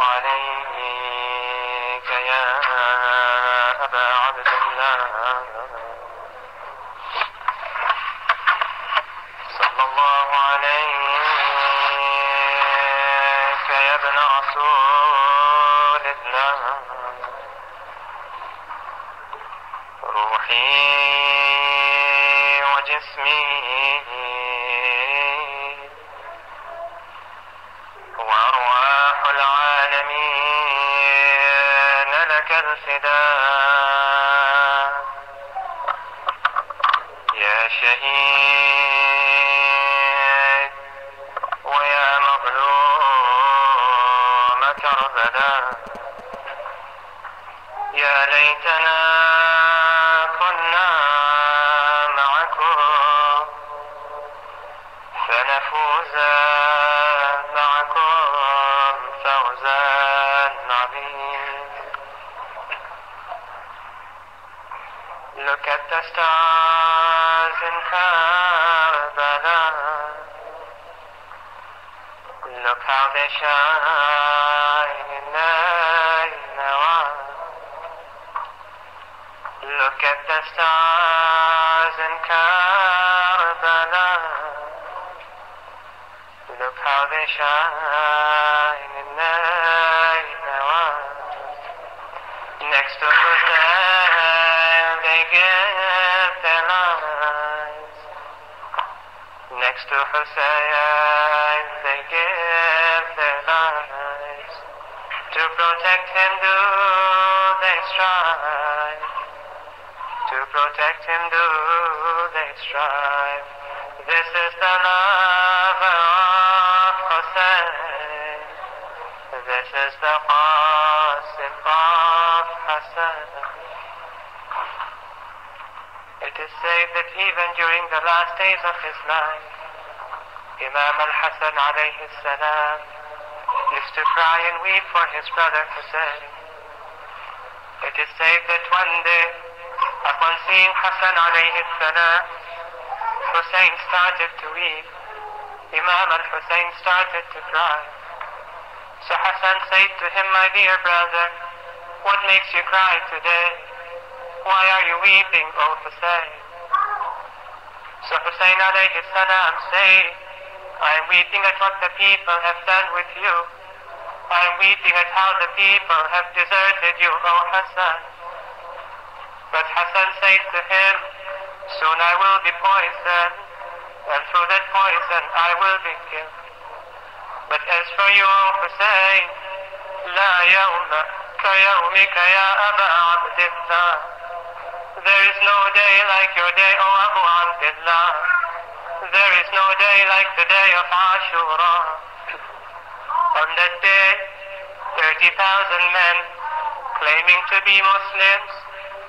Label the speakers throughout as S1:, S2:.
S1: عليك يا أبا عبد الله صلى الله عليك يا ابن رسول الله روحي وجسمي وأرواح العالمين لك الفداء يا شهيد ويا مظلوم كربلاء يا ليتنا كنا معكم فنفوز معكم فوزا عظيما. Look at the stars in Karbala. Look how they shine in night Nawa. Look at the stars in Karbala. Look how they shine in night Nawa. Next to Hussein they give their lives. Next to Hussein they give their lives. To protect him do they strive. To protect him do they strive. This is the love of Hussein. This is the Qasim of Hassan. It is said that even during the last days of his life, Imam al-Hassan alayhi salam used to cry and weep for his brother Hussein. It is said that one day, upon seeing Hassan alayhi salam, Hussein started to weep. Imam al-Hussein started to cry. So Hassan said to him, my dear brother, what makes you cry today? Why are you weeping, O Hussein? So Hussein alayhi salam said, I am weeping at what the people have done with you. I am weeping at how the people have deserted you, O Hassan. But Hassan said to him, soon I will be poisoned, and through that poison I will be killed. But as for you, O Hussein, لا يوم كيومك يا أبا عبد الله. There is no day like your day, O Abu Abdullah. There is no day like the day of Ashura. On that day, 30,000 men, claiming to be Muslims,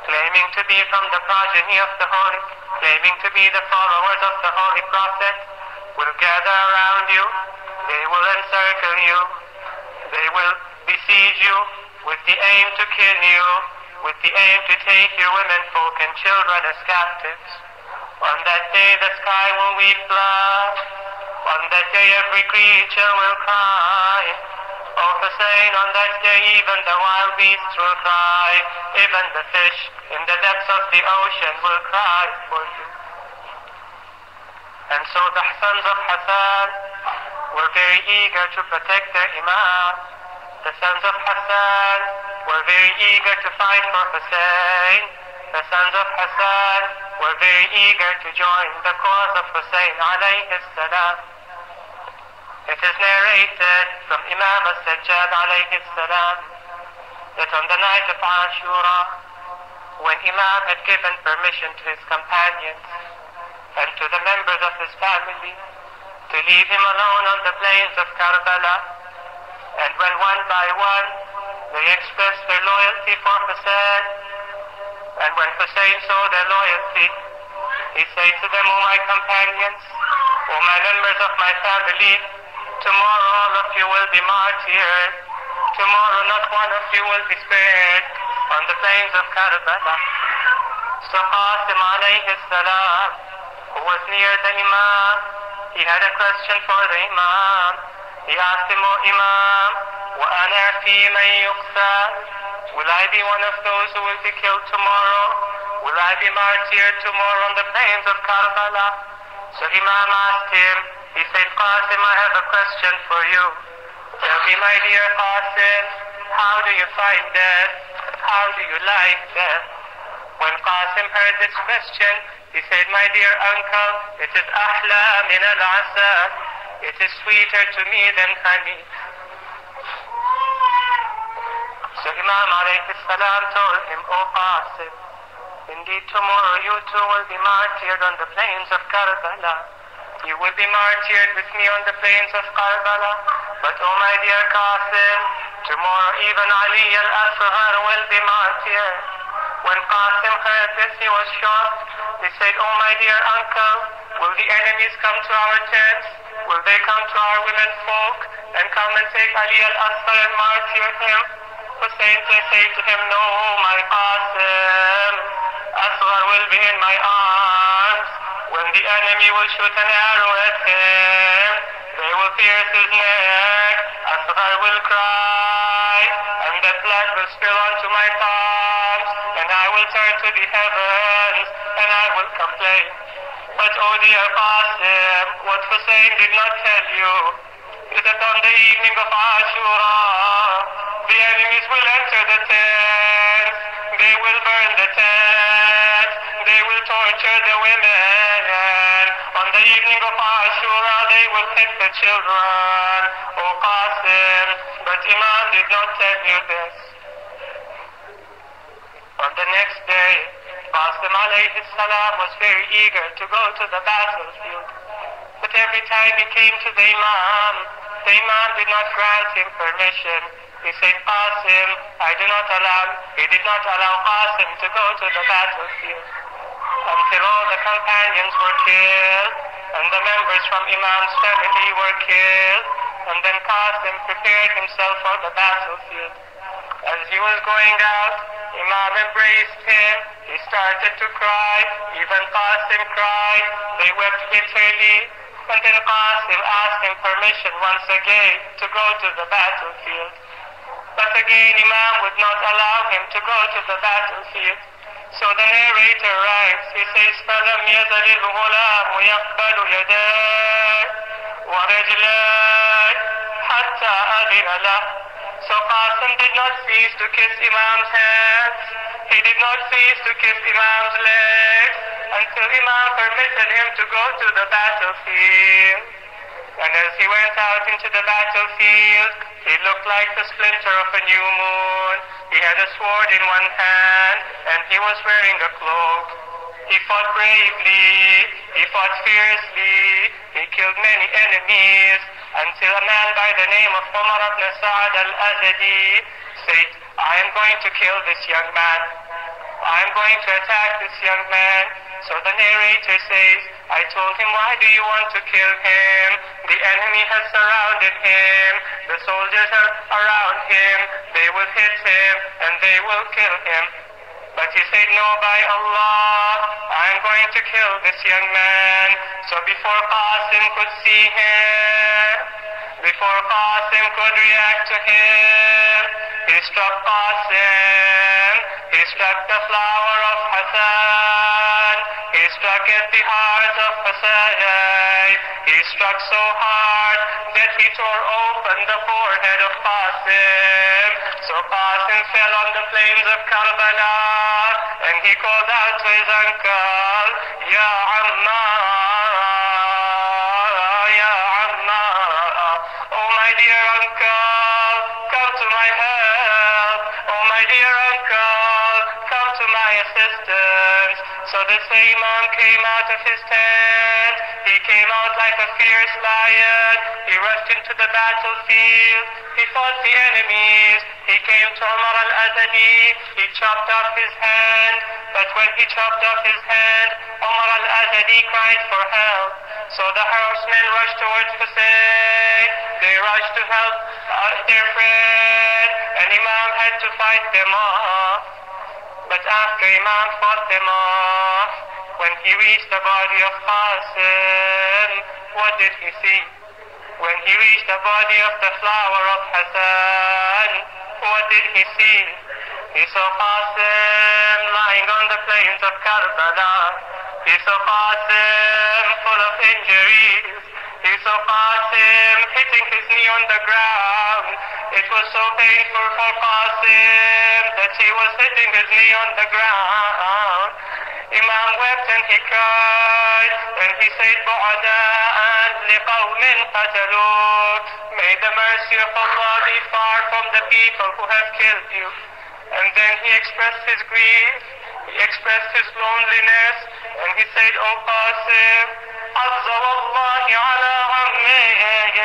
S1: claiming to be from the progeny of the Holy, claiming to be the followers of the Holy Prophet, will gather around you. They will encircle you. They will besiege you with the aim to kill you, with the aim to take your women, folk, and children as captives. On that day the sky will weep blood. On that day every creature will cry. O Hussein, on that day even the wild beasts will cry. Even the fish in the depths of the ocean will cry for you. And so the sons of Hassan were very eager to protect their Imam. The sons of Hassan were very eager to fight for Hussein. The sons of Hassan were very eager to join the cause of Hussein alayhi salam. It is narrated from Imam al-Sajjad alayhi salam that on the night of Ashura, when Imam had given permission to his companions and to the members of his family to leave him alone on the plains of Karbala, and when one by one they expressed their loyalty for Hussein, and when Hussein saw their loyalty, he said to them, O my companions, O my members of my family, tomorrow all of you will be martyred. Tomorrow not one of you will be spared on the plains of Karbala. So Qasim alayhi salam, who was near the Imam, he had a question for the Imam. He asked him, O Imam, وأنا في من يقتل? Will I be one of those who will be killed tomorrow? Will I be martyred tomorrow on the plains of Karbala? So Imam asked him, he said, Qasim, I have a question for you. Tell me, my dear Qasim, how do you find death? How do you like death? When Qasim heard this question, he said, my dear uncle, it is ahla min al-asal. It is sweeter to me than honey. So Imam alayhi salam told him, O Qasim, indeed tomorrow you too will be martyred on the plains of Karbala. You will be martyred with me on the plains of Karbala. But oh my dear Qasim, tomorrow even Ali al-Asghar will be martyred. When Qasim heard this, he was shocked. He said, oh my dear uncle, will the enemies come to our tents? Will they come to our women folk and come and take Ali al-Asghar and martyr him? Hussein said to him, no, my Qasim, Asghar will be in my arms. When the enemy will shoot an arrow at him, they will pierce his neck. Asghar will cry, and the blood will spill onto my palms, and I will turn to the heavens, and I will complain. But oh dear Qasim, what Hussein did not tell you is that on the evening of Ashura, the enemies will enter the tent, they will burn the tent, they will torture the women, and on the evening of Ashura they will hit the children. Oh Qasim, but Imam did not tell you this. On the next day, Qasim alayhi salam was very eager to go to the battlefield. But every time he came to the Imam did not grant him permission. He said, Qasim, he did not allow Qasim to go to the battlefield until all the companions were killed and the members from Imam's family were killed, and then Qasim prepared himself for the battlefield. As he was going out, Imam embraced him. He started to cry. Even Qasim cried. They wept bitterly. And then Qasim asked him permission once again to go to the battlefield. But again Imam would not allow him to go to the battlefield. So the narrator writes, he says, فَلَمْ يَزَلِ الْغُلَامُ يَقْبَلُ يَدَيْهِ وَرِجْلَيْهِ حَتَّى أَذِنَ لَهُ. So Qasim did not cease to kiss Imam's hands. He did not cease to kiss Imam's legs until Imam permitted him to go to the battlefield. And as he went out into the battlefield, he looked like the splinter of a new moon. He had a sword in one hand, and he was wearing a cloak. He fought bravely, he fought fiercely, he killed many enemies, until a man by the name of Umar ibn Sa'ad al-Azadi said, I am going to kill this young man. I am going to attack this young man. So the narrator says, I told him, why do you want to kill him? The enemy has surrounded him. The soldiers are around him. They will hit him and they will kill him. But he said, no, by Allah, I am going to kill this young man. So before Qasim could see him, before Qasim could react to him, he struck Qasim. He struck the flower of Hassan. He struck at the heart of Hussein. He struck so hard that he tore open the forehead of Qasim. So Qasim fell on the plains of Karbala, and he called out to his uncle, Ya Amma, Ya Amma, oh my dear uncle, come to my help. Oh my dear uncle, come to my assistance. So the same man came out of his tent. He came out like a fierce lion. He rushed into the battlefield. He fought the enemies. He came to Umar al-Azadi. He chopped off his hand. But when he chopped off his hand, Umar al-Azadi cried for help. So the horsemen rushed towards Hussein. They rushed to help their friend. And Imam had to fight them off. But after Imam fought them off, when he reached the body of Qasim, what did he see? When he reached the body of the flower of Hassan, did he see? He saw Qasim lying on the plains of Karbala. He saw Qasim full of injuries. He saw Qasim hitting his knee on the ground. It was so painful for Qasim that he was hitting his knee on the ground. Imam wept and he cried and he said, بُعَدَاءً لِقَوْمٍ قَتَلُوكَ. May the mercy of Allah be far from the people who have killed you. And then he expressed his grief, he expressed his loneliness, and he said, O Qasim, عَزَّ وَاللَّهِ عَلَىٰ عَمِّهِ.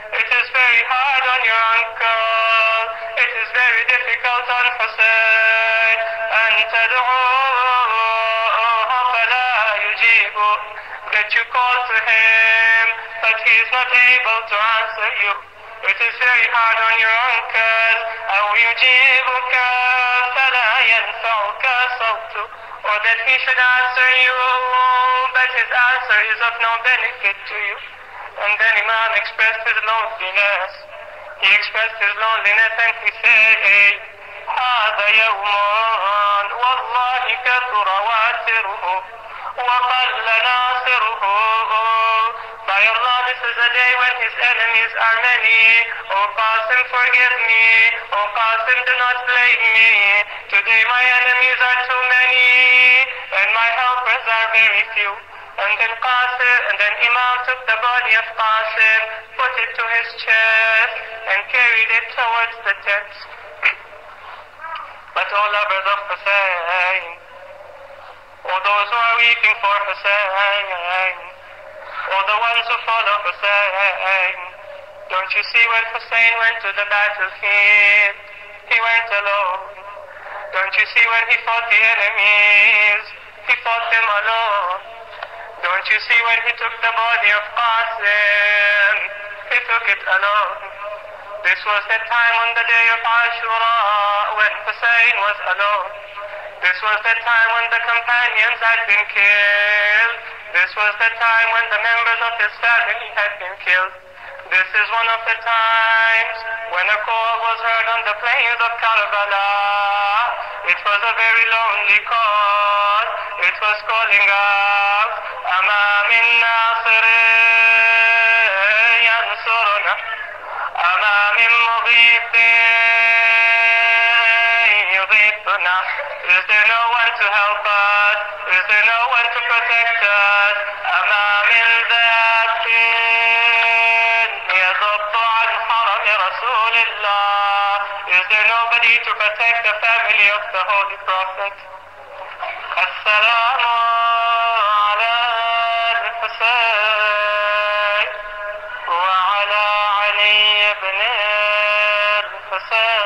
S1: It is very hard on your uncle. It is very difficult on Hussein. أن تدعوه فلا يجيب. That you call to him, but he is not able to answer you. It is very hard on your uncle. أو يجيبك فلا ينفعك صوته. Or that he should answer you, but his answer is of no benefit to you. And then Imam expressed his loneliness. He expressed his loneliness and he said, هذا يوم والله كثر واسره وقل ناصره. By Allah, this is a day when his enemies are many. O Qasim, forgive me. O Qasim, do not blame me. Today my enemies are too many and my helpers are very few. And then Imam took the body of Qasim, put it to his chest, and carried it towards the tent. But all lovers of Hussein, all those who are weeping for Hussein, all the ones who follow Hussein, don't you see when Hussein went to the battlefield, he went alone. Don't you see when he fought the enemies, he fought them alone. Don't you see when he took the body of Qasim, he took it alone. This was the time on the day of Ashura when Hussein was alone. This was the time when the companions had been killed. This was the time when the members of his family had been killed. This is one of the times when a call was heard on the plains of Karbala. It was a very lonely call. It was calling out, أما من ناصر ينصرنا أما من مغيث يغيثنا. Is there no one to help us? Is there no one to protect us? أما من ذات يضب عن حرم رسول الله. Is there nobody to protect the family of the Holy Prophet? السلام على الحسين وعلى علي بن الحسين.